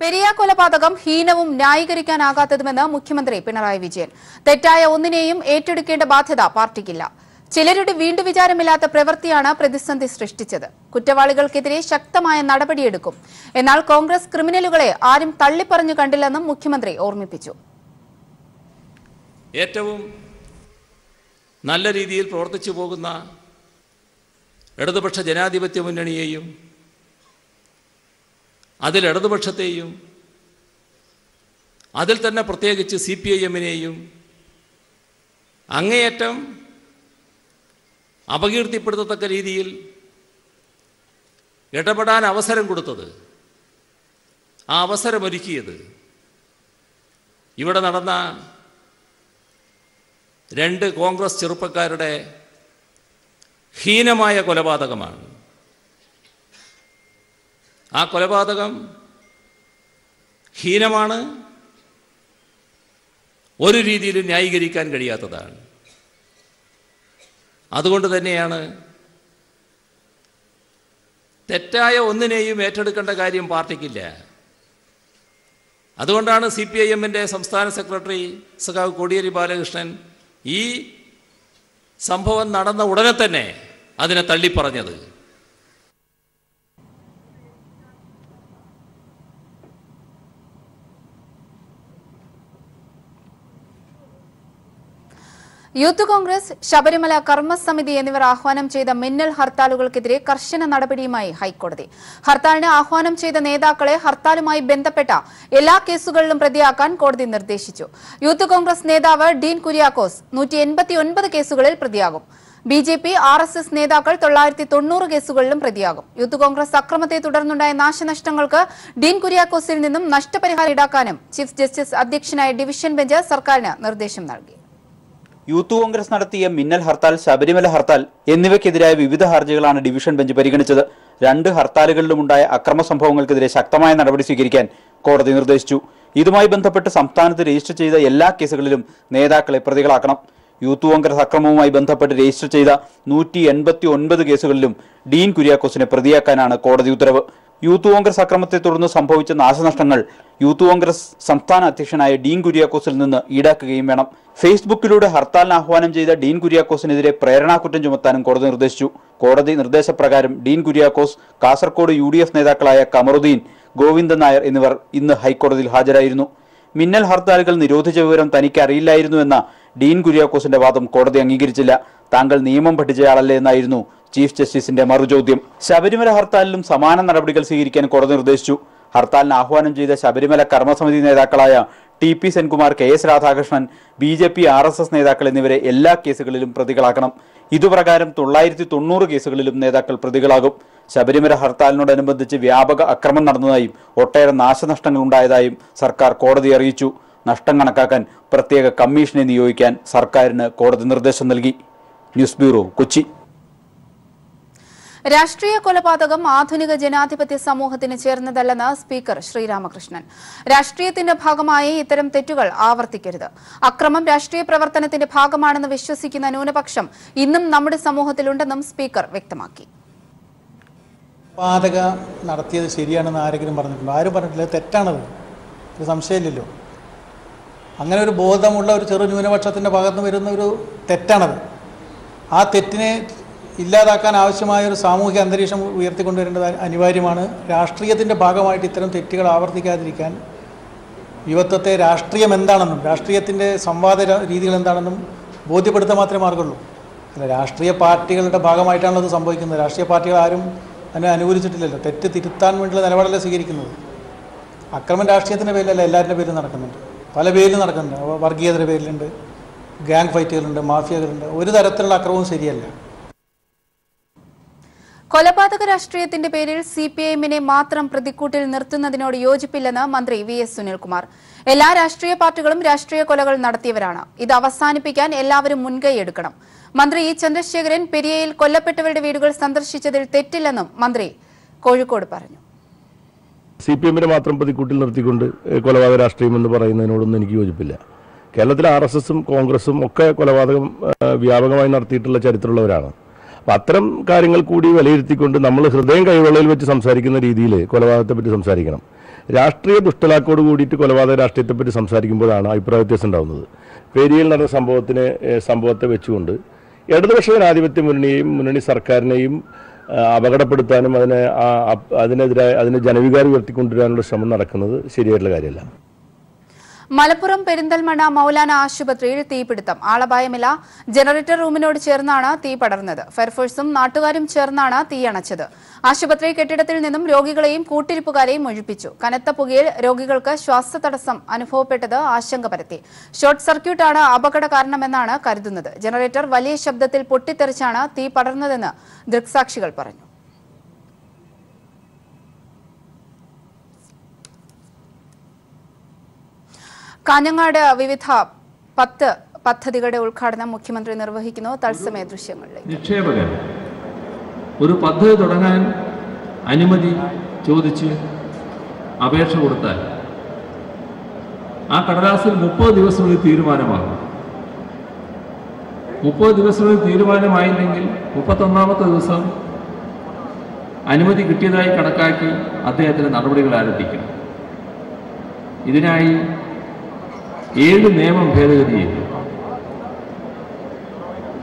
പെരിയ കൊലപാതകം ഹീനവും ന്യായീകരിക്കാനാകാത്തതുമെന്ന് മുഖ്യമന്ത്രി പിണറായി വിജയൻ. തെറ്റായ ഒന്നിനെയും ഏറ്റെടുക്കേണ്ട ബാധ്യത പാർട്ടിക്കില്ല. ചിലരുടെ വീണ്ടുവിചാരമില്ലാത്ത പ്രവൃത്തിയാണ് പ്രതിസന്ധി സൃഷ്ടിച്ചത്. കുറ്റവാളികൾക്കെതിരെ ശക്തമായ നടപടിയെടുക്കും. എന്നാൽ കോൺഗ്രസ് ക്രിമിനലുകളെ ആരും തള്ളിപ്പറഞ്ഞു കണ്ടില്ലെന്നും മുഖ്യമന്ത്രി ഓർമ്മിപ്പിച്ചു. ഏറ്റവും നല്ല രീതിയിൽ പ്രവർത്തിച്ചു പോകുന്ന ഇടതുപക്ഷ ജനാധിപത്യ മുന്നണിയെയും അതിൽ ഇടതുപക്ഷത്തെയും അതിൽ തന്നെ പ്രത്യേകിച്ച് CPIM-നെയും അങ്ങേയറ്റം അപകീർത്തിപ്പെടുത്തത്തക്ക രീതിയിൽ ഇടപെടാൻ അവസരം കൊടുത്തത്, ആ അവസരമൊരുക്കിയത് ഇവിടെ നടന്ന 2 കോൺഗ്രസ് ചെറുപ്പക്കാരുടെ ഹീനമായ കൊലപാതകമാണ്. ആ കൊലപാതകം ഹീനമാണ്, ഒരു രീതിയിലും ന്യായീകരിക്കാൻ കഴിയാത്തതാണ്. അതുകൊണ്ട് തന്നെയാണ് തെറ്റായ ഒന്നിനെയും ഏറ്റെടുക്കേണ്ട കാര്യം പാർട്ടിക്കില്ല. അതുകൊണ്ടാണ് CPIM-ന്റെ സംസ്ഥാന സെക്രട്ടറി സഖാവ് കോടിയേരി ബാലകൃഷ്ണൻ ഈ സംഭവം നടന്ന ഉടനെ തന്നെ അതിനെ തള്ളിപ്പറഞ്ഞത്. യൂത്ത് കോൺഗ്രസ്, ശബരിമല കർമ്മസമിതി എന്നിവർ ആഹ്വാനം ചെയ്ത മിന്നൽ ഹർത്താലുകൾക്കെതിരെ കർശന നടപടിയുമായി ഹൈക്കോടതി. ഹർത്താലിന് ആഹ്വാനം ചെയ്ത നേതാക്കളെ ഹർത്താലുമായി ബന്ധപ്പെട്ട എല്ലാ കേസുകളിലും പ്രതിയാക്കാൻ കോടതി നിർദ്ദേശിച്ചു. യൂത്ത് കോൺഗ്രസ് നേതാവ് ഡീൻ കുര്യാക്കോസ് 189 കേസുകളിൽ പ്രതിയാകും. BJP, RSS നേതാക്കൾ 990 കേസുകളിലും പ്രതിയാകും. യൂത്ത് കോൺഗ്രസ് അക്രമത്തെ തുടർന്നുണ്ടായ നാശനഷ്ടങ്ങൾക്ക് ഡീൻ കുര്യാക്കോസിൽ നിന്നും നഷ്ടപരിഹാരം ഈടാക്കാനും ചീഫ് ജസ്റ്റിസ് അധ്യക്ഷനായ ഡിവിഷൻ ബെഞ്ച് സർക്കാരിന് നിർദ്ദേശം നൽകി. യൂത്ത് കോൺഗ്രസ് നടത്തിയ മിന്നൽ ഹർത്താൽ, ശബരിമല ഹർത്താൽ എന്നിവയ്ക്കെതിരായ വിവിധ ഹർജികളാണ് ഡിവിഷൻ ബെഞ്ച് പരിഗണിച്ചത്. 2 ഹർത്താലുകളിലുമുണ്ടായ അക്രമ സംഭവങ്ങൾക്കെതിരെ ശക്തമായ നടപടി സ്വീകരിക്കാൻ കോടതി നിർദ്ദേശിച്ചു. ഇതുമായി ബന്ധപ്പെട്ട് സംസ്ഥാനത്ത് രജിസ്റ്റർ ചെയ്ത എല്ലാ കേസുകളിലും നേതാക്കളെ പ്രതികളാക്കണം. യൂത്ത് കോൺഗ്രസ് അക്രമവുമായി ബന്ധപ്പെട്ട് രജിസ്റ്റർ ചെയ്ത 189 കേസുകളിലും ഡീൻ കുര്യാക്കോസിനെ പ്രതിയാക്കാനാണ് കോടതി ഉത്തരവ്. യൂത്ത് കോൺഗ്രസ് അക്രമത്തെ തുടർന്ന് സംഭവിച്ച നാശനഷ്ടങ്ങൾ യൂത്ത് കോൺഗ്രസ് സംസ്ഥാന അധ്യക്ഷനായ ഡീൻ കുര്യാക്കോസിൽ നിന്ന് ഈടാക്കുകയും വേണം. ഫേസ്ബുക്കിലൂടെ ഹർത്താലിന് ആഹ്വാനം ചെയ്ത ഡീൻ കുര്യാക്കോസിനെതിരെ പ്രേരണാകുറ്റം ചുമത്താനും കോടതി നിർദ്ദേശിച്ചു. കോടതി നിർദ്ദേശപ്രകാരം ഡീൻ കുര്യാക്കോസ്, കാസർകോട് UDF നേതാക്കളായ കമറുദ്ദീൻ, ഗോവിന്ദൻ നായർ എന്നിവർ ഇന്ന് ഹൈക്കോടതിയിൽ ഹാജരായിരുന്നു. മിന്നൽ ഹർത്താലുകൾ നിരോധിച്ച വിവരം തനിക്ക് അറിയില്ലായിരുന്നുവെന്ന ഡീൻ കുര്യാക്കോസിന്റെ വാദം കോടതി അംഗീകരിച്ചില്ല. താങ്കൾ നിയമം പഠിച്ചയാളല്ലേ എന്നായിരുന്നു ചീഫ് ജസ്റ്റിസിന്റെ മറുചോദ്യം. ശബരിമല ഹർത്താലിലും സമാന നടപടികൾ സ്വീകരിക്കാൻ കോടതി നിർദ്ദേശിച്ചു. ഹർത്താലിന് ആഹ്വാനം ചെയ്ത ശബരിമല കർമ്മസമിതി നേതാക്കളായ TP Senkumar, KS Radhakrishnan, BJP, RSS നേതാക്കൾ എന്നിവരെ എല്ലാ കേസുകളിലും പ്രതികളാക്കണം. ഇതുപ്രകാരം 990 കേസുകളിലും നേതാക്കൾ പ്രതികളാകും. ശബരിമല ഹർത്താലിനോടനുബന്ധിച്ച് വ്യാപക അക്രമം നടന്നതായും ഒട്ടേറെ നാശനഷ്ടങ്ങൾ ഉണ്ടായതായും സർക്കാർ കോടതിയെ അറിയിച്ചു. നഷ്ടം കണക്കാക്കാൻ പ്രത്യേക കമ്മീഷനെ നിയോഗിക്കാൻ സർക്കാരിന് കോടതി നിർദ്ദേശം നൽകി. News bureau, Kochi. രാഷ്ട്രീയ കൊലപാതകം ആധുനിക ജനാധിപത്യ സമൂഹത്തിന് ചേർന്നതല്ലെന്ന് സ്പീക്കർ ശ്രീരാമകൃഷ്ണൻ. രാഷ്ട്രീയത്തിന്റെ ഭാഗമായി ഇത്തരം തെറ്റുകൾ ആവർത്തിക്കരുത്. അക്രമം രാഷ്ട്രീയ പ്രവർത്തനത്തിന്റെ ഭാഗമാണെന്ന് വിശ്വസിക്കുന്ന ന്യൂനപക്ഷം ഇന്നും നമ്മുടെ സമൂഹത്തിലുണ്ടെന്നും സ്പീക്കർ വ്യക്തമാക്കി. കൊലപാതകം നടത്തിയത് ശരിയാണെന്ന് ആരെങ്കിലും പറഞ്ഞിട്ടുണ്ടോ? ആരും പറഞ്ഞിട്ടില്ല. തെറ്റാണത്, ഒരു സംശയമില്ലല്ലോ. അങ്ങനെ ഒരു ബോധമുള്ള ഒരു ചെറു ന്യൂനപക്ഷത്തിൻ്റെ ഭാഗത്ത് നിന്ന് വരുന്ന ഒരു തെറ്റാണത്. ആ തെറ്റിനെ ഇല്ലാതാക്കാൻ ആവശ്യമായ ഒരു സാമൂഹിക അന്തരീക്ഷം ഉയർത്തിക്കൊണ്ടുവരേണ്ടത് അനിവാര്യമാണ്. രാഷ്ട്രീയത്തിൻ്റെ ഭാഗമായിട്ട് ഇത്തരം തെറ്റുകൾ ആവർത്തിക്കാതിരിക്കാൻ യുവത്വത്തെ രാഷ്ട്രീയം എന്താണെന്നും രാഷ്ട്രീയത്തിൻ്റെ സംവാദ രീതികൾ എന്താണെന്നും ബോധ്യപ്പെടുത്താൻ മാത്രമേ മാർഗമുള്ളൂ. അല്ല, രാഷ്ട്രീയ പാർട്ടികളുടെ ഭാഗമായിട്ടാണല്ലോ അത് സംഭവിക്കുന്നത്. രാഷ്ട്രീയ പാർട്ടികൾ ആരും അതിനെ അനുകൂലിച്ചിട്ടില്ലല്ലോ. തെറ്റ് തിരുത്താൻ വേണ്ടിയുള്ള നിലപാടല്ല സ്വീകരിക്കുന്നത്. അക്രമം രാഷ്ട്രീയത്തിൻ്റെ പേരിലല്ല, എല്ലാവരുടെ പേരിലും നടക്കുന്നുണ്ട്. പല പേരിലും നടക്കുന്നുണ്ട്. വർഗീയതയുടെ പേരിലുണ്ട്, ഗ്യാങ് ഫൈറ്റുകളുണ്ട്, മാഫിയകളുണ്ട്. ഒരു തരത്തിലുള്ള അക്രമവും ശരിയല്ല. കൊലപാതക രാഷ്ട്രീയത്തിന്റെ പേരിൽ CPIM-നെ മാത്രം പ്രതിക്കൂട്ടിൽ നിർത്തുന്നതിനോട് യോജിപ്പില്ലെന്ന് മന്ത്രി VS സുനിൽകുമാർ. എല്ലാ രാഷ്ട്രീയ പാർട്ടികളും രാഷ്ട്രീയ കൊലകൾ നടത്തിയവരാണ്. ഇത് അവസാനിപ്പിക്കാൻ എല്ലാവരും മുൻകൈയെടുക്കണം. മന്ത്രി E. ചന്ദ്രശേഖരൻ പെരിയയിൽ കൊല്ലപ്പെട്ടവരുടെ വീടുകൾ സന്ദർശിച്ചതിൽ തെറ്റില്ലെന്നും മന്ത്രി കോഴിക്കോട് പറഞ്ഞു. CPM-നെ മാത്രം പ്രതിക്കൂട്ടിൽ നിർത്തിക്കൊണ്ട് കൊലപാതക രാഷ്ട്രീയം എന്ന് പറയുന്നതിനോടൊന്നും എനിക്ക് യോജിപ്പില്ല. കേരളത്തിലെ RSS-ഉം കോൺഗ്രസും ഒക്കെ കൊലപാതകം വ്യാപകമായി നടത്തിയിട്ടുള്ള ചരിത്രമുള്ളവരാണ്. അപ്പം അത്തരം കാര്യങ്ങൾ കൂടി വിലയിരുത്തിക്കൊണ്ട് നമ്മൾ ഹൃദയം കൈവെള്ളയിൽ വെച്ച് സംസാരിക്കുന്ന രീതിയിൽ കൊലപാതകത്തെ പറ്റി സംസാരിക്കണം. രാഷ്ട്രീയ ദുഷ്ടലാക്കോട് കൂടിയിട്ട് കൊലപാതക രാഷ്ട്രീയത്തെപ്പറ്റി സംസാരിക്കുമ്പോഴാണ് അഭിപ്രായ വ്യത്യാസം ഉണ്ടാകുന്നത്. പേരിയിൽ നടന്ന സംഭവത്തെ വെച്ചുകൊണ്ട് ഇടതുപക്ഷ ജനാധിപത്യ മുന്നണി സർക്കാരിനെയും അപകടപ്പെടുത്താനും അതിനെ ജനവികാരം ഉയർത്തിക്കൊണ്ടുവരാനുള്ള ശ്രമം നടക്കുന്നത് ശരിയായിട്ടുള്ള കാര്യമല്ല. മലപ്പുറം പെരിന്തൽമണ്ണ മൗലാന ആശുപത്രിയിൽ തീപിടുത്തം. ആളപായമില്ല. ജനറേറ്റർ റൂമിനോട് ചേർന്നാണ് തീ പടർന്നത്. ഫയർഫോഴ്സും നാട്ടുകാരും ചേർന്നാണ് തീയണച്ചത്. ആശുപത്രി കെട്ടിടത്തിൽ നിന്നും രോഗികളെയും കൂട്ടിരിപ്പുകാരെയും ഒഴിപ്പിച്ചു. കനത്ത പുകയിൽ രോഗികൾക്ക് ശ്വാസതടസ്സം അനുഭവപ്പെട്ടത് ആശങ്ക പരത്തി. ഷോർട്ട് സർക്യൂട്ടാണ് അപകട കാരണമെന്നാണ് കരുതുന്നത്. ജനറേറ്റർ വലിയ ശബ്ദത്തിൽ പൊട്ടിത്തെറിച്ചാണ് തീ പടർന്നതെന്ന് ദൃക്സാക്ഷികൾ പറഞ്ഞു. കാഞ്ഞങ്ങാട് വിവിധ 10 പദ്ധതികളുടെ ഉദ്ഘാടനം മുഖ്യമന്ത്രി നിർവഹിക്കുന്നു. തത്സമയ ദൃശ്യങ്ങളിലേക്ക്. നിക്ഷേപകർ ഒരു പദ്ധതി തുടങ്ങാൻ അനുമതി ചോദിച്ച് അപേക്ഷ കൊടുത്താൽ ആ കടലാസിൽ 30 ദിവസങ്ങളിൽ തീരുമാനമാകും. 30 ദിവസങ്ങളിൽ തീരുമാനമായില്ലെങ്കിൽ 31ാമത്തെ ദിവസം അനുമതി കിട്ടിയതായി കണക്കാക്കി അദ്ദേഹത്തിന് നടപടികൾ ആരംഭിക്കണം. ഇതിനായി 7 നിയമം ഭേദഗതി ചെയ്തു,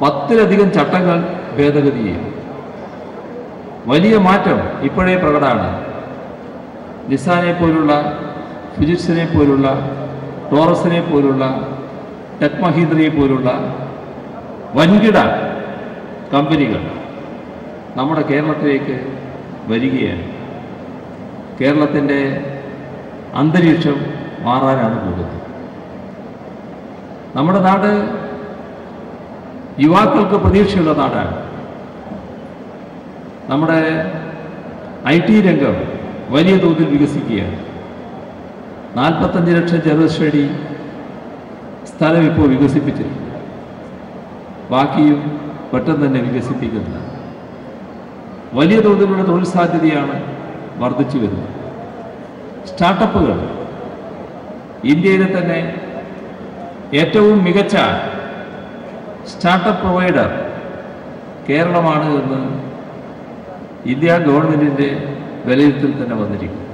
10ലധികം ചട്ടങ്ങൾ ഭേദഗതി ചെയ്തു. വലിയ മാറ്റം ഇപ്പോഴേ പ്രകടമാണ്. നിസാനെ പോലുള്ള, ഫിജിക്സിനെ പോലുള്ള, ടോറസിനെ പോലുള്ള, ടെക് മഹീന്ദ്രയെ പോലുള്ള വൻകിട കമ്പനികൾ നമ്മുടെ കേരളത്തിലേക്ക് വരികയാണ്. കേരളത്തിൻ്റെ അന്തരീക്ഷം മാറാനാണ് പോകുന്നത്. നമ്മുടെ നാട് യുവാക്കൾക്ക് പ്രതീക്ഷയുള്ള നാടാണ്. നമ്മുടെ IT രംഗം വലിയ തോതിൽ വികസിക്കുകയാണ്. 45 ലക്ഷം ചതുരശ്രടി സ്ഥലം ഇപ്പോൾ വികസിപ്പിച്ചിട്ടുണ്ട്. ബാക്കിയും പെട്ടെന്ന് തന്നെ വികസിപ്പിക്കുന്നത്. വലിയ തോതിലുള്ള തൊഴിൽ സാധ്യതയാണ് വർദ്ധിച്ചു വരുന്നത്. സ്റ്റാർട്ടപ്പുകൾ ഇന്ത്യയിലെ തന്നെ ഏറ്റവും മികച്ച സ്റ്റാർട്ടപ്പ് പ്രൊവൈഡർ കേരളമാണ് എന്ന് ഇന്ത്യ ഗവൺമെൻറ്റിൻ്റെ വിലയിരുത്തൽ തന്നെ വന്നിരിക്കുന്നു.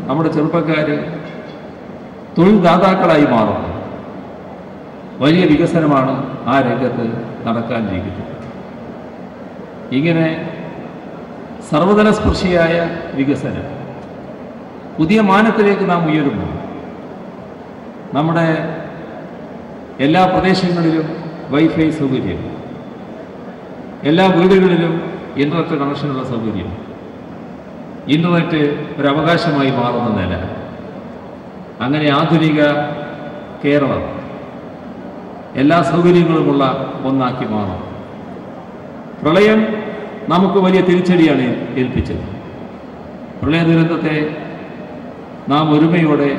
നമ്മുടെ ചെറുപ്പക്കാർ തൊഴിൽ ദാതാക്കളായി മാറുന്നു. വലിയ വികസനമാണ് ആ രംഗത്ത് നടക്കാനിരിക്കുന്നത്. ഇങ്ങനെ സർവതല സ്പർശിയായ വികസനം, പുതിയ മാനത്തിലേക്ക് നാം ഉയരുന്നു. നമ്മുടെ എല്ലാ പ്രദേശങ്ങളിലും വൈഫൈ സൗകര്യം, എല്ലാ വീടുകളിലും ഇൻ്റർനെറ്റ് കണക്ഷനുള്ള സൗകര്യം, ഇൻ്റർനെറ്റ് ഒരു അവകാശമായി മാറുന്ന നില. അങ്ങനെ ആധുനിക കേരളം എല്ലാ സൗകര്യങ്ങളുമുള്ള ഒന്നാക്കി മാറും. പ്രളയം നമുക്ക് വലിയ തിരിച്ചടിയാണ് ഏൽപ്പിച്ചത്. പ്രളയ ദുരന്തത്തെ നാം ഒരുമയോടെ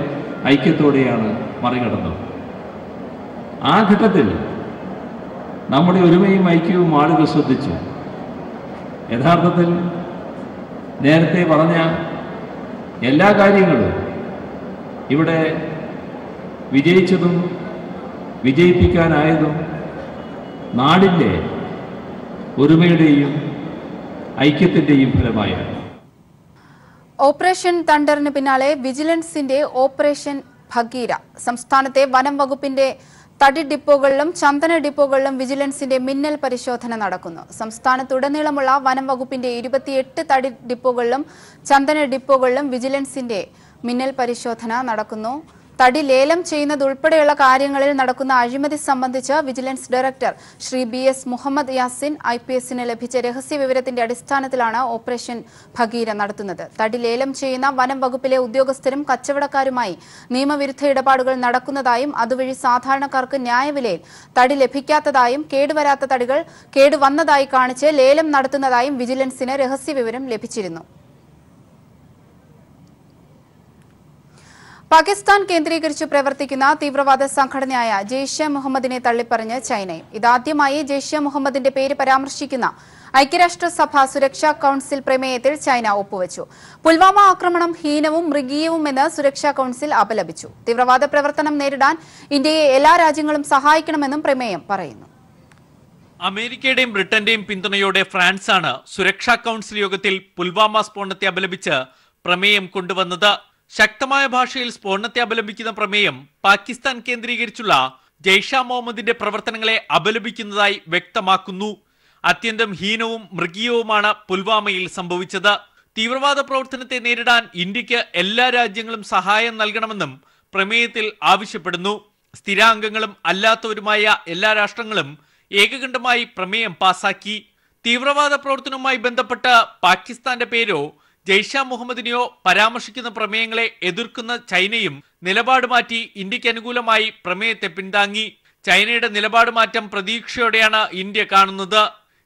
ഐക്യത്തോടെയാണ് മറികടന്നത്. ആ ഘട്ടത്തിൽ നമ്മുടെ ഒരുമയും ഐക്യവും ആളുകൾ ശ്രദ്ധിച്ചു. യഥാർത്ഥത്തിൽ നേരത്തെ പറഞ്ഞ എല്ലാ കാര്യങ്ങളും ഇവിടെ വിജയിച്ചതും വിജയിപ്പിക്കാനായതും നാടിൻ്റെ ഒരുമയുടെയും ഐക്യത്തിൻ്റെയും ഫലമായാണ്. ഓപ്പറേഷൻ തണ്ടറിന് പിന്നാലെ വിജിലൻസിന്റെ ഓപ്പറേഷൻ ഭഗീര. സംസ്ഥാനത്തെ വനം വകുപ്പിന്റെ തടി ഡിപ്പോകളിലും ചന്ദന ഡിപ്പോകളിലും വിജിലൻസിന്റെ മിന്നൽ പരിശോധന നടക്കുന്നു. സംസ്ഥാനത്തുടനീളമുള്ള വനം വകുപ്പിന്റെ 28 തടി ഡിപ്പോകളിലും ചന്ദന ഡിപ്പോകളിലും വിജിലൻസിന്റെ മിന്നൽ പരിശോധന നടക്കുന്നു. തടി ലേലം ചെയ്യുന്നതുൾപ്പെടെയുള്ള കാര്യങ്ങളിൽ നടക്കുന്ന അഴിമതി സംബന്ധിച്ച് vigilance director Shri BS Muhammad Yasin IPSന് ലഭിച്ച രഹസ്യ വിവരത്തിന്റെ അടിസ്ഥാനത്തിലാണ് ഓപ്പറേഷൻ ഭഗീര നടത്തുന്നത്. തടി ലേലം ചെയ്യുന്ന വനം വകുപ്പിലെ ഉദ്യോഗസ്ഥരും കച്ചവടക്കാരുമായി നിയമവിരുദ്ധ ഇടപാടുകൾ നടക്കുന്നതായും അതുവഴി സാധാരണക്കാർക്ക് ന്യായവിലയിൽ തടി ലഭിക്കാത്തതായും കേടുവരാത്ത തടികൾ കേടുവന്നതായി കാണിച്ച് ലേലം നടത്തുന്നതായും വിജിലൻസിന് രഹസ്യ വിവരം ലഭിച്ചിരുന്നു. പാകിസ്ഥാൻ കേന്ദ്രീകരിച്ച് പ്രവർത്തിക്കുന്ന തീവ്രവാദ സംഘടനയായ ജെയ്ഷെ മുഹമ്മദിനെ തള്ളിപ്പറഞ്ഞ് ചൈനയും. ഇതാദ്യമായി ജെയ്ഷെ മുഹമ്മദിന്റെ പേര് പരാമർശിക്കുന്ന ഐക്യരാഷ്ട്രസഭ സുരക്ഷാ കൌൺസിൽ പ്രമേയത്തിൽ ചൈന ഒപ്പുവച്ചു. പുൽവാമ ആക്രമണം ഹീനവും മൃഗീയവുമെന്ന് സുരക്ഷാ കൌൺസിൽ അപലപിച്ചു. തീവ്രവാദ പ്രവർത്തനം നേരിടാൻ ഇന്ത്യയെ എല്ലാ രാജ്യങ്ങളും സഹായിക്കണമെന്നും പ്രമേയം പറയുന്നു. അമേരിക്കയുടെയും ബ്രിട്ടന്റെയും പിന്തുണയോടെ ഫ്രാൻസാണ് സുരക്ഷാ കൗൺസിൽ യോഗത്തിൽ പുൽവാമ സ്ഫോടനത്തെ അപലപിച്ച് പ്രമേയം കൊണ്ടുവന്നത്. ശക്തമായ ഭാഷയിൽ സ്ഫോടനത്തെ അപലപിക്കുന്ന പ്രമേയം പാകിസ്ഥാൻ കേന്ദ്രീകരിച്ചുള്ള ജയ്ഷ മുഹമ്മദിന്റെ പ്രവർത്തനങ്ങളെ അപലപിക്കുന്നതായി വ്യക്തമാക്കുന്നു. അത്യന്തം ഹീനവും മൃഗീയവുമാണ് പുൽവാമയിൽ സംഭവിച്ചത്. തീവ്രവാദ പ്രവർത്തനത്തെ നേരിടാൻ ഇന്ത്യക്ക് എല്ലാ രാജ്യങ്ങളും സഹായം നൽകണമെന്നും പ്രമേയത്തിൽ ആവശ്യപ്പെടുന്നു. സ്ഥിരാംഗങ്ങളും അല്ലാത്തവരുമായ എല്ലാ രാഷ്ട്രങ്ങളും ഏകകണ്ഠമായി പ്രമേയം പാസാക്കി. തീവ്രവാദ പ്രവർത്തനവുമായി ബന്ധപ്പെട്ട് പാകിസ്ഥാന്റെ പേരോ ജയ്ഷ മുഹമ്മദിനെയോ പരാമർശിക്കുന്ന പ്രമേയങ്ങളെ എതിർക്കുന്ന ചൈനയും നിലപാട് മാറ്റി ഇന്ത്യക്ക് അനുകൂലമായി പ്രമേയത്തെ പിന്താങ്ങി. ചൈനയുടെ നിലപാട് മാറ്റം പ്രതീക്ഷയോടെയാണ് ഇന്ത്യ കാണുന്നത്.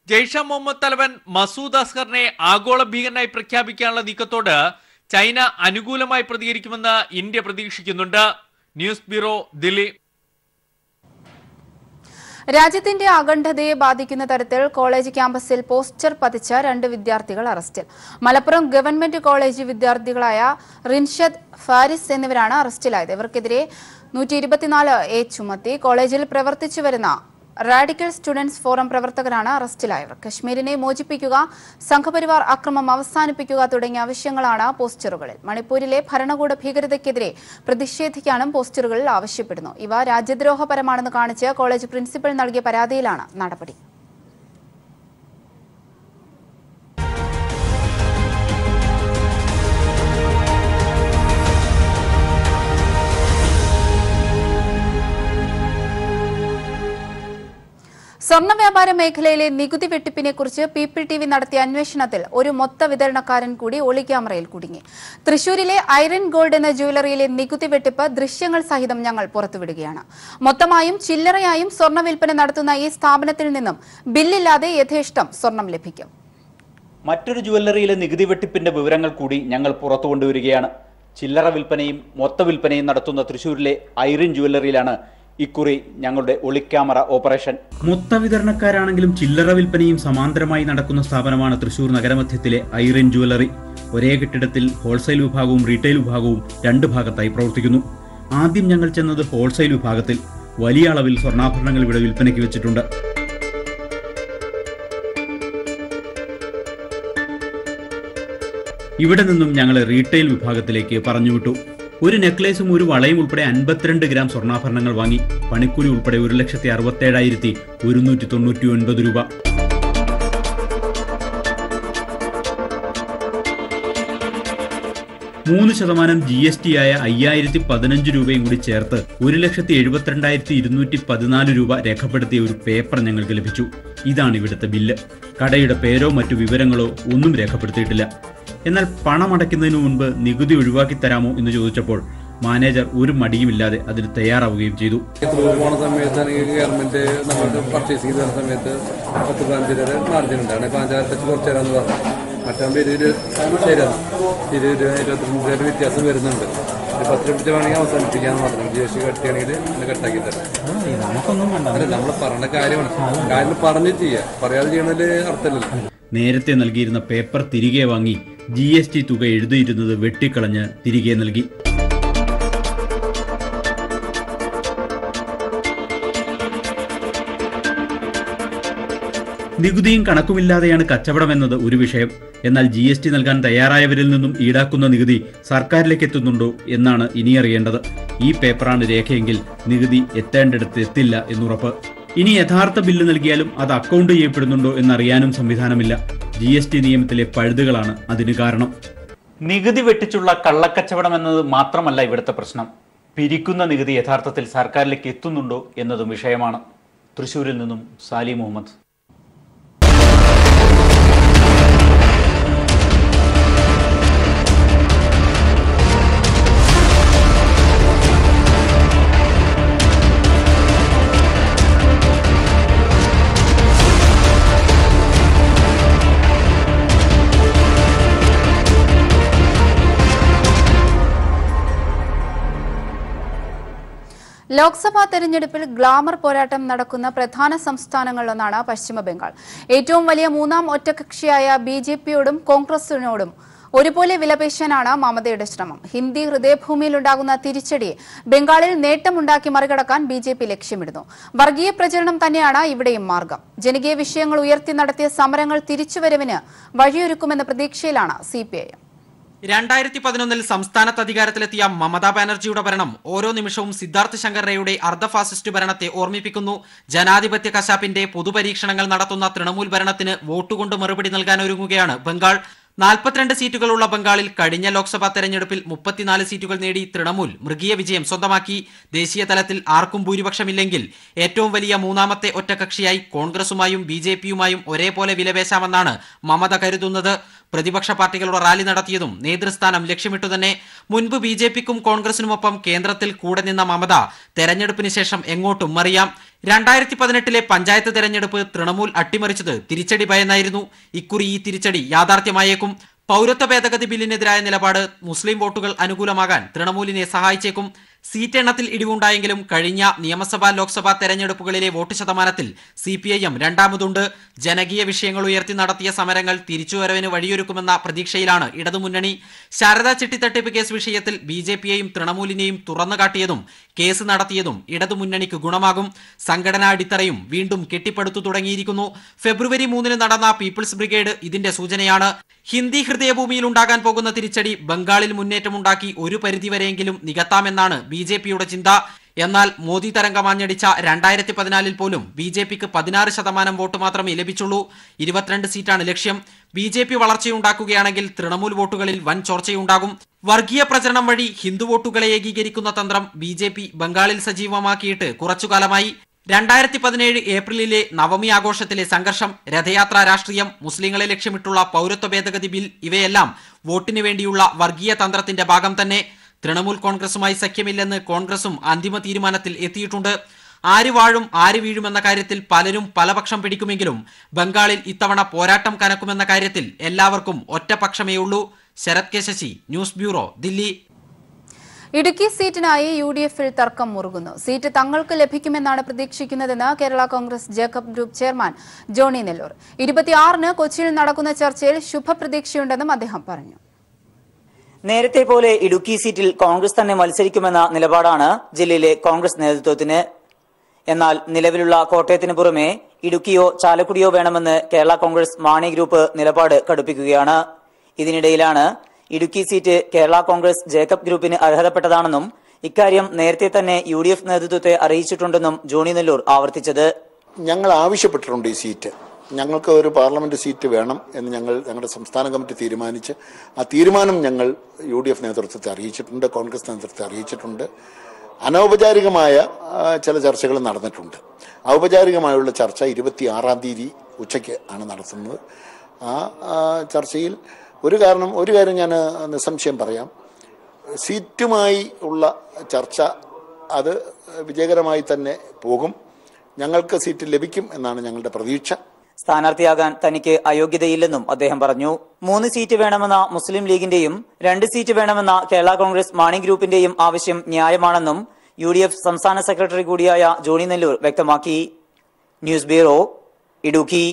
ജയ്ഷ മുഹമ്മദ് തലവൻ മസൂദ് അസ്ഹറിനെ ആഗോള ഭീകരനായി പ്രഖ്യാപിക്കാനുള്ള നീക്കത്തോട് ചൈന അനുകൂലമായി പ്രതികരിക്കുമെന്ന് ഇന്ത്യ പ്രതീക്ഷിക്കുന്നുണ്ട്. News bureau, Delhi. രാജ്യത്തിന്റെ അഖണ്ഡതയെ ബാധിക്കുന്ന തരത്തിൽ കോളേജ് ക്യാമ്പസിൽ പോസ്റ്റർ പതിച്ച 2 വിദ്യാർത്ഥികൾ അറസ്റ്റിൽ. മലപ്പുറം ഗവൺമെന്റ് കോളേജ് വിദ്യാർത്ഥികളായ റിൻഷദ്, ഫാരിസ് എന്നിവരാണ് അറസ്റ്റിലായത്. ഇവർക്കെതിരെ 124A ചുമത്തി. കോളേജിൽ പ്രവർത്തിച്ചു വരുന്ന റാഡിക്കൽ സ്റ്റുഡൻസ് ഫോറം പ്രവർത്തകരാണ് അറസ്റ്റിലായവർ. കശ്മീരിനെ മോചിപ്പിക്കുക, സംഘപരിവാർ അക്രമം അവസാനിപ്പിക്കുക തുടങ്ങിയ ആവശ്യങ്ങളാണ് പോസ്റ്ററുകളിൽ. മണിപ്പൂരിലെ ഭരണകൂട ഭീകരതയ്ക്കെതിരെ പ്രതിഷേധിക്കാനും പോസ്റ്ററുകളിൽ ആവശ്യപ്പെടുന്നു. ഇവ രാജ്യദ്രോഹപരമാണെന്ന് കാണിച്ച് കോളേജ് പ്രിൻസിപ്പൽ നൽകിയ പരാതിയിലാണ് നടപടി. സ്വർണ്ണ വ്യാപാര മേഖലയിലെ നികുതി വെട്ടിപ്പിനെ കുറിച്ച് പീപ്പിൾ TV നടത്തിയ അന്വേഷണത്തിൽ ഒരു മൊത്ത വിതരണക്കാരൻ കൂടി ഒളിക്യാമറയിൽ കുടുങ്ങി. തൃശൂരിലെ ഐറൻ ഗോൾഡ് എന്ന ജ്വല്ലറിയിലെ നികുതി വെട്ടിപ്പ് ദൃശ്യങ്ങൾ സഹിതം ഞങ്ങൾ പുറത്തുവിടുകയാണ്. മൊത്തമായും ചില്ലറയായും സ്വർണ്ണ വിൽപ്പന നടത്തുന്ന ഈ സ്ഥാപനത്തിൽ നിന്നും ബില്ലില്ലാതെ യഥേഷ്ടം സ്വർണം ലഭിക്കും. മറ്റൊരു ജ്വല്ലറിയിലെ നികുതി വെട്ടിപ്പിന്റെ വിവരങ്ങൾ കൂടി ഞങ്ങൾ പുറത്തു കൊണ്ടുവരികയാണ്. ചില്ലറ വിൽപ്പനയും മൊത്ത വിൽപ്പനയും നടത്തുന്ന തൃശൂരിലെ ഐറൻ ജ്വല്ലറിയിലാണ് ഇക്കുറി ഞങ്ങളുടെ ഒളിക്യാമറ ഓപ്പറേഷൻ. മൊത്ത വിതരണക്കാരാണെങ്കിലും ചില്ലറ വിൽപ്പനയും സമാന്തരമായി നടക്കുന്ന സ്ഥാപനമാണ് തൃശൂർ നഗരമധ്യത്തിലെ ഐറൻ ജ്വല്ലറി. ഒരേ കെട്ടിടത്തിൽ ഹോൾസെയിൽ വിഭാഗവും റീറ്റെയിൽ വിഭാഗവും 2 ഭാഗത്തായി പ്രവർത്തിക്കുന്നു. ആദ്യം ഞങ്ങൾ ചെന്നത് ഹോൾസെയിൽ വിഭാഗത്തിൽ. വലിയ അളവിൽ സ്വർണ്ണാഭരണങ്ങൾ ഇവിടെ വിൽപ്പനയ്ക്ക് വെച്ചിട്ടുണ്ട്. ഇവിടെ നിന്നും ഞങ്ങളെ റീറ്റെയിൽ വിഭാഗത്തിലേക്ക് പറഞ്ഞുവിട്ടു. ഒരു നെക്ലേസും ഒരു വളയും ഉൾപ്പെടെ 52 ഗ്രാം സ്വർണ്ണാഭരണങ്ങൾ വാങ്ങി. പണിക്കൂലി ഉൾപ്പെടെ 1,67,199 രൂപ. %3 GST ആയ 5,015 രൂപയും കൂടി ചേർത്ത് 1,72,214 രൂപ രേഖപ്പെടുത്തിയ ഒരു പേപ്പർ ഞങ്ങൾക്ക് ലഭിച്ചു. ഇതാണ് ഇവിടുത്തെ ബില്ല്. കടയുടെ പേരോ മറ്റു വിവരങ്ങളോ ഒന്നും രേഖപ്പെടുത്തിയിട്ടില്ല. എന്നാൽ പണമടയ്ക്കുന്നതിന് മുൻപ് നികുതി ഒഴിവാക്കി തരാമോ എന്ന് ചോദിച്ചപ്പോൾ മാനേജർ ഒരു മടിയുമില്ലാതെ അതിന് തയ്യാറാവുകയും ചെയ്തു. പോണ സമയത്താണെങ്കിൽ ഗവൺമെന്റ് നമ്മൾ പർച്ചേസ് ചെയ്ത് വരുന്ന സമയത്ത് 10-15 രൂപ മാർജിൻ ഉണ്ടാണ്. 5,000 കുറച്ച് തരാമെന്ന് പറഞ്ഞു. മറ്റാകുമ്പോൾ 20 ശരിയാണ്. 20-25 രൂപ വ്യത്യാസം വരുന്നുണ്ട്. 10 രൂപ വേണമെങ്കിൽ അവസാനിപ്പിക്കാന്ന് മാത്രം. GST കട്ടിയാണെങ്കിൽ അത് കട്ടാക്കി തരാം. അല്ല, നമ്മൾ പറഞ്ഞ കാര്യമാണ്. കാര്യം പറഞ്ഞ് ചെയ്യുക, പറയാതെ ചെയ്യണതിൽ അർത്ഥമില്ലല്ലോ. നേരത്തെ നൽകിയിരുന്ന പേപ്പർ തിരികെ വാങ്ങി GST തുക എഴുതിയിരുന്നത് വെട്ടിക്കളഞ്ഞ് തിരികെ നൽകി. നികുതിയും കണക്കുമില്ലാതെയാണ് കച്ചവടമെന്നത് ഒരു വിഷയം. എന്നാൽ GST നൽകാൻ തയ്യാറായവരിൽ നിന്നും ഈടാക്കുന്ന നികുതി സർക്കാരിലേക്ക് എത്തുന്നുണ്ടോ എന്നാണ് ഇനി അറിയേണ്ടത്. ഈ പേപ്പറാണ് രേഖയെങ്കിൽ നികുതി എത്തേണ്ടിടത്ത് എത്തില്ല എന്നുറപ്പ്. ഇനി യഥാർത്ഥ ബില്ല് നൽകിയാലും അത് അക്കൗണ്ട് ചെയ്യപ്പെടുന്നുണ്ടോ എന്നറിയാനും സംവിധാനമില്ല. GST നിയമത്തിലെ പഴുതുകളാണ് അതിന് കാരണം. നികുതി വെട്ടിച്ചുള്ള കള്ളക്കച്ചവടം എന്നത് മാത്രമല്ല ഇവിടുത്തെ പ്രശ്നം. പിരിക്കുന്ന നികുതി യഥാർത്ഥത്തിൽ സർക്കാരിലേക്ക് എത്തുന്നുണ്ടോ എന്നതും വിഷയമാണ്. തൃശൂരിൽ നിന്നും സാലി മുഹമ്മദ്. ലോക്സഭാ തെരഞ്ഞെടുപ്പിൽ ഗ്ലാമർ പോരാട്ടം നടക്കുന്ന പ്രധാന സംസ്ഥാനങ്ങളിലൊന്നാണ് പശ്ചിമബംഗാൾ. ഏറ്റവും വലിയ 3ാം ഒറ്റകക്ഷിയായ BJPയോടും കോൺഗ്രസിനോടും ഒരുപോലെ വിലപേശാനാണ് മമതയുടെ ശ്രമം. ഹിന്ദി ഹൃദയഭൂമിയിലുണ്ടാകുന്ന തിരിച്ചടി ബംഗാളിൽ നേട്ടമുണ്ടാക്കി മറികടക്കാൻ BJP ലക്ഷ്യമിടുന്നു. വർഗീയ പ്രചരണം തന്നെയാണ് ഇവിടെയും മാർഗം. ജനകീയ വിഷയങ്ങൾ ഉയർത്തി നടത്തിയ സമരങ്ങൾ തിരിച്ചുവരവിന് വഴിയൊരുക്കുമെന്ന പ്രതീക്ഷയിലാണ് CPIM. 2011 സംസ്ഥാനത്ത് അധികാരത്തിലെത്തിയ മമതാ ബാനർജിയുടെ ഭരണം ഓരോ നിമിഷവും സിദ്ധാർത്ഥ് ശങ്കർ റേയുടെ അർദ്ധ ഫാസിസ്റ്റ് ഭരണത്തെ ഓർമ്മിപ്പിക്കുന്നു. ജനാധിപത്യ കശാപ്പിന്റെ പൊതുപരീക്ഷണങ്ങൾ നടത്തുന്ന തൃണമൂൽ ഭരണത്തിന് വോട്ടുകൊണ്ട് മറുപടി നൽകാനൊരുങ്ങുകയാണ് ബംഗാൾ. 42 സീറ്റുകളുള്ള ബംഗാളിൽ കഴിഞ്ഞ ലോക്സഭാ തെരഞ്ഞെടുപ്പിൽ 34 സീറ്റുകൾ നേടി തൃണമൂൽ മൃഗീയ വിജയം സ്വന്തമാക്കി. ദേശീയ തലത്തിൽ ആർക്കും ഭൂരിപക്ഷമില്ലെങ്കിൽ ഏറ്റവും വലിയ മൂന്നാമത്തെ ഒറ്റകക്ഷിയായി കോൺഗ്രസുമായും BJPയുമായും ഒരേപോലെ വിലപേശാമെന്നാണ് മമത കരുതുന്നത്. പ്രതിപക്ഷ പാർട്ടികളുടെ റാലി നടത്തിയതും നേതൃസ്ഥാനം ലക്ഷ്യമിട്ടു തന്നെ. മുൻപ് BJPക്കും കോൺഗ്രസിനുമൊപ്പം കേന്ദ്രത്തിൽ കൂടെ നിന്ന മമത തെരഞ്ഞെടുപ്പിന് ശേഷം എങ്ങോട്ടും മറിയാം. 2018 പഞ്ചായത്ത് തെരഞ്ഞെടുപ്പ് തൃണമൂൽ അട്ടിമറിച്ചത് തിരിച്ചടി ഭയന്നായിരുന്നു. ഇക്കുറി ഈ തിരിച്ചടി യാഥാർത്ഥ്യമായേക്കും. പൗരത്വ ഭേദഗതി ബില്ലിനെതിരായ നിലപാട് മുസ്ലിം വോട്ടുകൾ അനുകൂലമാകാൻ തൃണമൂലിനെ സഹായിച്ചേക്കും. സീറ്റ് എണ്ണത്തിൽ ഇടിവുണ്ടായെങ്കിലും കഴിഞ്ഞ നിയമസഭാ ലോക്സഭാ തെരഞ്ഞെടുപ്പുകളിലെ വോട്ട് ശതമാനത്തിൽ CPIM രണ്ടാമതുണ്ട്. ജനകീയ വിഷയങ്ങൾ ഉയർത്തി നടത്തിയ സമരങ്ങൾ തിരിച്ചുവരവിന് വഴിയൊരുക്കുമെന്ന പ്രതീക്ഷയിലാണ് ഇടതുമുന്നണി. ശാരദാ ചിട്ടിത്തട്ടിപ്പ് കേസ് വിഷയത്തിൽ BJPയെയും തൃണമൂലിനെയും തുറന്നുകാട്ടിയതും കേസ് നടത്തിയതും ഇടതുമുന്നണിക്ക് ഗുണമാകും. സംഘടനാ അടിത്തറയും വീണ്ടും കെട്ടിപ്പടുത്തു തുടങ്ങിയിരിക്കുന്നു. ഫെബ്രുവരി 3 നടന്ന പീപ്പിൾസ് ബ്രിഗേഡ് ഇതിന്റെ സൂചനയാണ്. ഹിന്ദി ഹൃദയഭൂമിയിൽ ഉണ്ടാകാൻ പോകുന്ന തിരിച്ചടി ബംഗാളിൽ മുന്നേറ്റമുണ്ടാക്കി ഒരു പരിധിവരെയെങ്കിലും നികത്താമെന്നാണ് BJPയുടെ ചിന്ത. എന്നാൽ മോദി തരംഗമാഞ്ഞടിച്ച 2014 പോലും BJPക്ക് 16% വോട്ട് മാത്രമേ ലഭിച്ചുള്ളൂ. 22 സീറ്റാണ് ലക്ഷ്യം. BJP വളർച്ചയുണ്ടാക്കുകയാണെങ്കിൽ തൃണമൂൽ വോട്ടുകളിൽ വൻ ചോർച്ചയുണ്ടാകും. വർഗീയ പ്രചരണം വഴി ഹിന്ദു വോട്ടുകളെ ഏകീകരിക്കുന്ന തന്ത്രം BJP ബംഗാളിൽ സജീവമാക്കിയിട്ട് കുറച്ചുകാലമായി. 2017 ഏപ്രിലിലെ നവമി ആഘോഷത്തിലെ സംഘർഷം, രഥയാത്ര രാഷ്ട്രീയം, മുസ്ലിങ്ങളെ ലക്ഷ്യമിട്ടുള്ള പൗരത്വ ഭേദഗതി ബിൽ ഇവയെല്ലാം വോട്ടിന് വേണ്ടിയുള്ള വർഗീയ തന്ത്രത്തിന്റെ ഭാഗം തന്നെ. തൃണമൂൽ കോൺഗ്രസുമായി സഖ്യമില്ലെന്ന് കോൺഗ്രസും അന്തിമ തീരുമാനത്തിൽ എത്തിയിട്ടുണ്ട്. ആര് വാഴും ആര് വീഴുമെന്ന കാര്യത്തിൽ പലരും പലപക്ഷം പിടിക്കുമെങ്കിലും ബംഗാളിൽ ഇത്തവണ പോരാട്ടം കനക്കുമെന്ന കാര്യത്തിൽ എല്ലാവർക്കും ഒറ്റപക്ഷമേ ഉള്ളൂ. Sarath K Sasi, news bureau, Dilli. Idukki സീറ്റിനായി UDFൽ തർക്കം മുറുകുന്നു. സീറ്റ് തങ്ങൾക്ക് ലഭിക്കുമെന്നാണ് പ്രതീക്ഷിക്കുന്നതെന്ന് Kerala Congress Jacob group chairman Johnny Nellore. 26-ന് കൊച്ചിയിൽ നടക്കുന്ന ചർച്ചയിൽ ശുഭപ്രതീക്ഷയുണ്ടെന്നും അദ്ദേഹം പറഞ്ഞു. നേരത്തെ പോലെ ഇടുക്കി സീറ്റിൽ കോൺഗ്രസ് തന്നെ മത്സരിക്കുമെന്ന നിലപാടാണ് ജില്ലയിലെ കോൺഗ്രസ് നേതൃത്വത്തിന്. എന്നാൽ നിലവിലുള്ള കോട്ടയത്തിന് പുറമെ ഇടുക്കിയോ ചാലക്കുടിയോ വേണമെന്ന് കേരള കോൺഗ്രസ് മാണി ഗ്രൂപ്പ് നിലപാട് കടുപ്പിക്കുകയാണ്. ഇതിനിടയിലാണ് ഇടുക്കി സീറ്റ് കേരള കോൺഗ്രസ് ജേക്കബ് ഗ്രൂപ്പിന് അർഹതപ്പെട്ടതാണെന്നും ഇക്കാര്യം നേരത്തെ തന്നെ UDF നേതൃത്വത്തെ അറിയിച്ചിട്ടുണ്ടെന്നും ജോണി നെല്ലൂർ ആവർത്തിച്ചത്. ഞങ്ങൾ ആവശ്യപ്പെട്ടിട്ടുണ്ട് ഈ സീറ്റ്. ഞങ്ങൾക്ക് ഒരു പാർലമെന്റ് സീറ്റ് വേണം എന്ന് ഞങ്ങളുടെ സംസ്ഥാന കമ്മിറ്റി തീരുമാനിച്ച് ആ തീരുമാനം ഞങ്ങൾ UDF നേതൃത്വത്തെ അറിയിച്ചിട്ടുണ്ട്, കോൺഗ്രസ് നേതൃത്വത്തെ അറിയിച്ചിട്ടുണ്ട്. അനൗപചാരികമായ ചില ചർച്ചകൾ നടന്നിട്ടുണ്ട്. ഔപചാരികമായുള്ള ചർച്ച 26-ാം തീയതി ഉച്ചയ്ക്ക് ആണ് നടത്തുന്നത്. ആ ചർച്ചയിൽ ഒരു കാര്യം ഞാൻ നിസ്സംശയം പറയാം, സീറ്റുമായി ഉള്ള ചർച്ച അത് വിജയകരമായി തന്നെ പോകും. ഞങ്ങൾക്ക് സീറ്റ് ലഭിക്കും എന്നാണ് ഞങ്ങളുടെ പ്രതീക്ഷ. സ്ഥാനാർത്ഥിയാകാൻ തനിക്ക് അയോഗ്യതയില്ലെന്നും അദ്ദേഹം പറഞ്ഞു. 3 സീറ്റ് വേണമെന്ന മുസ്ലിം ലീഗിന്റെയും 2 സീറ്റ് വേണമെന്ന കേരള കോൺഗ്രസ് മാണി ഗ്രൂപ്പിന്റെയും ആവശ്യം ന്യായമാണെന്നും UDF സംസ്ഥാന സെക്രട്ടറി കൂടിയായ ജോണി നെല്ലൂർ വ്യക്തമാക്കി. News bureau, Idukki.